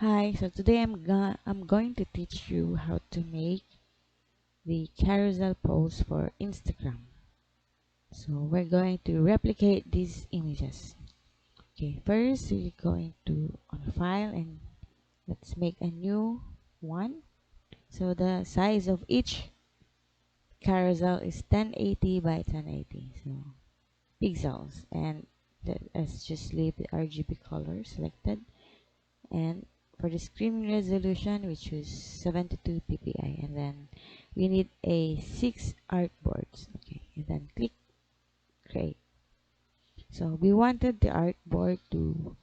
Hi, so today I'm going to teach you how to make the carousel post for Instagram. So we're going to replicate these images. Okay, first we're going to on file and let's make a new one. So the size of each carousel is 1080 by 1080. So pixels, and let's just leave the RGB color selected. And for the screen resolution, we choose 72 ppi, and then we need a 6 artboards. Okay, and then click create. So we wanted the artboard to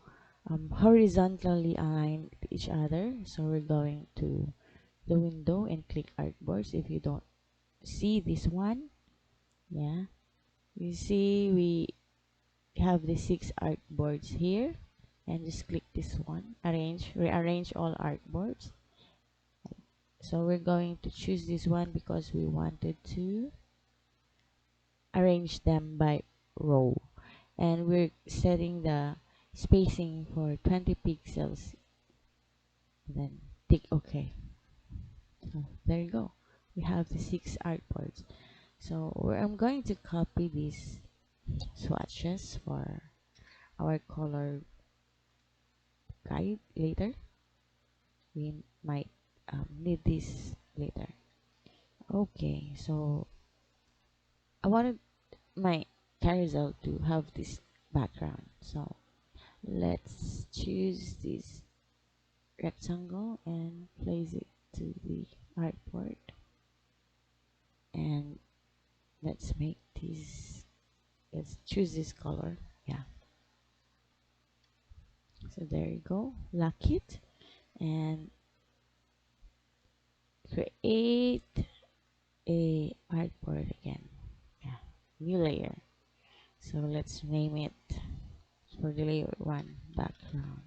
horizontally align with each other, so we're going to the window and click artboards. If you don't see this one, yeah, you see we have the 6 artboards here, and just click this one, rearrange all artboards. So we're going to choose this one because we wanted to arrange them by row, and we're setting the spacing for 20 pixels. Then tick OK. So there you go, we have the 6 artboards. So I'm going to copy these swatches for our color guide later. We might need this later. Okay, so I wanted my carousel to have this background, so let's choose this rectangle and place it to the artboard, and let's make this, let's choose this color. Yeah, so there you go, lock it and create a artboard again. Yeah, new layer. So let's name it for the layer 1 background.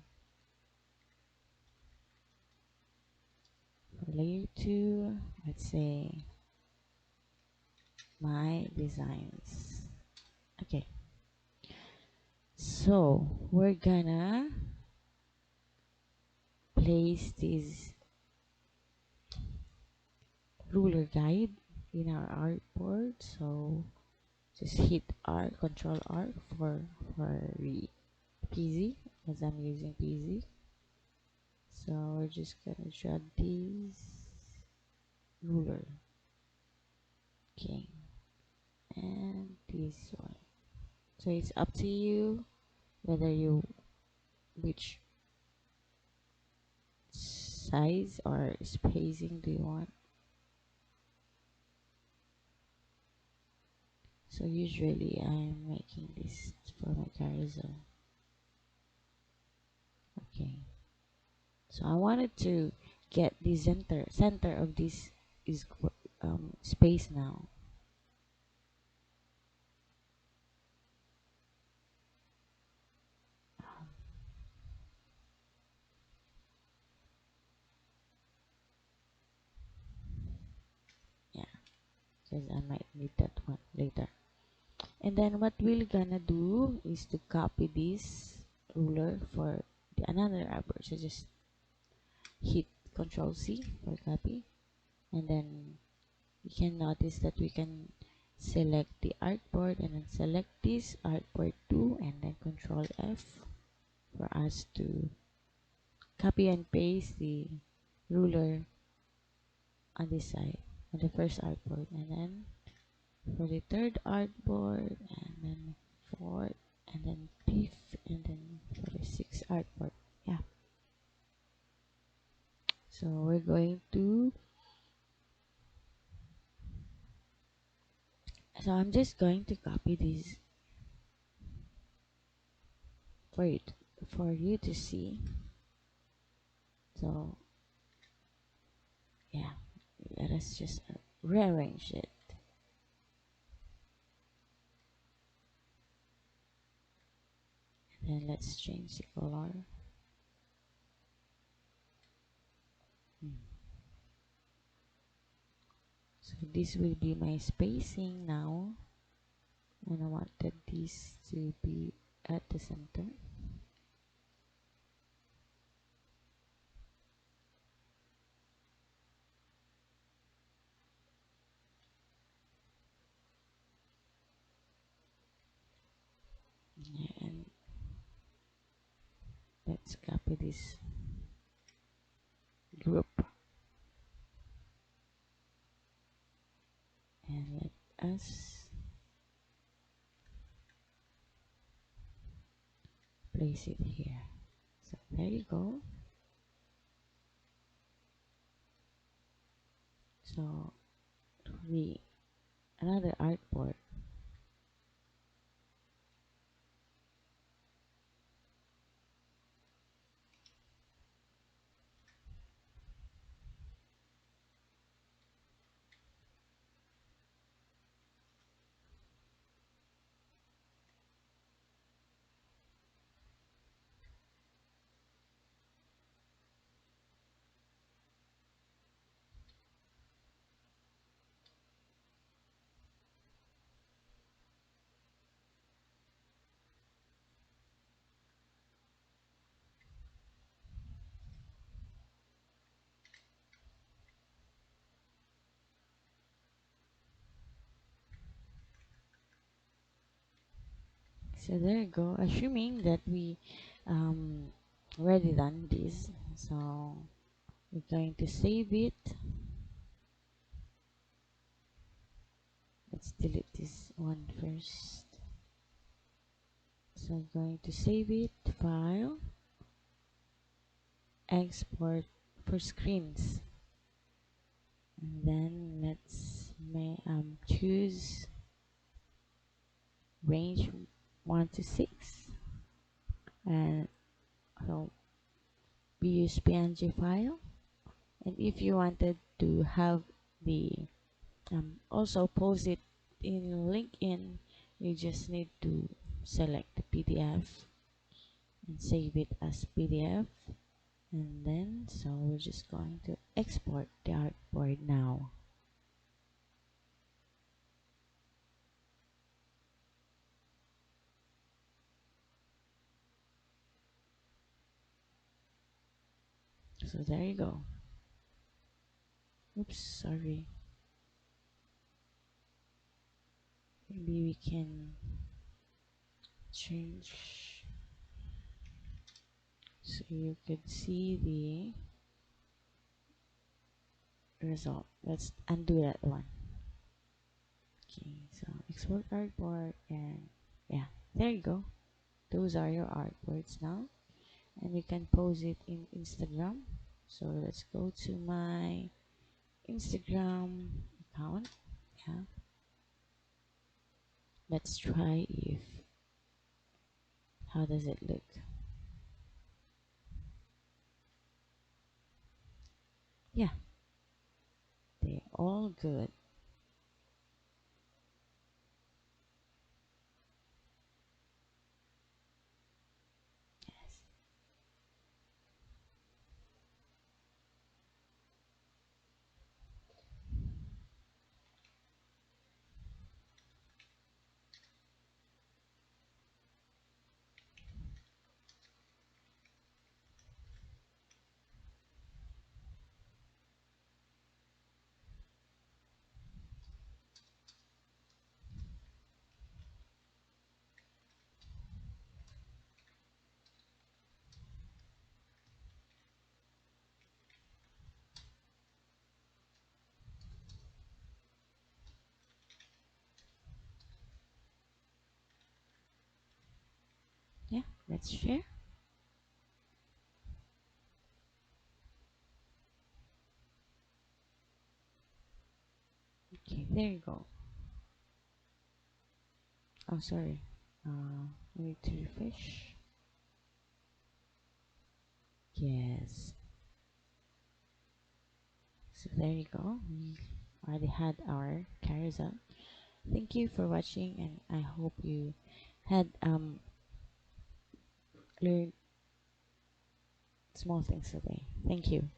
For layer 2, let's say my designs. Okay, so we're gonna place this ruler guide in our artboard. So just hit R, Control R for the PZ, as I'm using PZ. So we're just gonna drag this ruler. Okay, and this one. So it's up to you whether you which size or spacing do you want. So usually I'm making this for my carousel. Okay, so I wanted to get the center of this is space now. Yeah, because I might need that one later. And then what we're gonna do is to copy this ruler for the another arbor. So just hit Control C for copy, and then you can notice that we can select the artboard and then select this artboard 2 and then Control F for us to copy and paste the ruler on this side on the first artboard, and then for the third artboard, and then fourth, and then fifth, and then for the sixth artboard. Yeah, so we're going to, so I'm just going to copy these for you to see. So yeah, let us just rearrange it. And then let's change the color. So this will be my spacing now, and I wanted this to be at the center. let's copy this group and let us place it here. So there you go. So the another artboard. So there you go. Assuming that we um, already done this, so we're going to save it. Let's delete this one first. So I'm going to save it, file, export for screens, and then let's choose range 1 to 6, and so we use PNG file. And if you wanted to have the also post it in LinkedIn, you just need to select the PDF and save it as PDF. And then so we're just going to export the artboard now. So there you go. Oops, sorry. Maybe we can change so you could see the result. Let's undo that one. Okay, so export artboard, and yeah, there you go. Those are your artboards now, and you can post it in Instagram. So let's go to my Instagram account. Yeah, let's try if how does it look. Yeah, they're all good. Yes. Yeah, let's share. Okay, there you go. Oh, sorry. We need to refresh. Yes. So there you go. We already had our carousel. Thank you for watching, and I hope you had learned small things today. Thank you.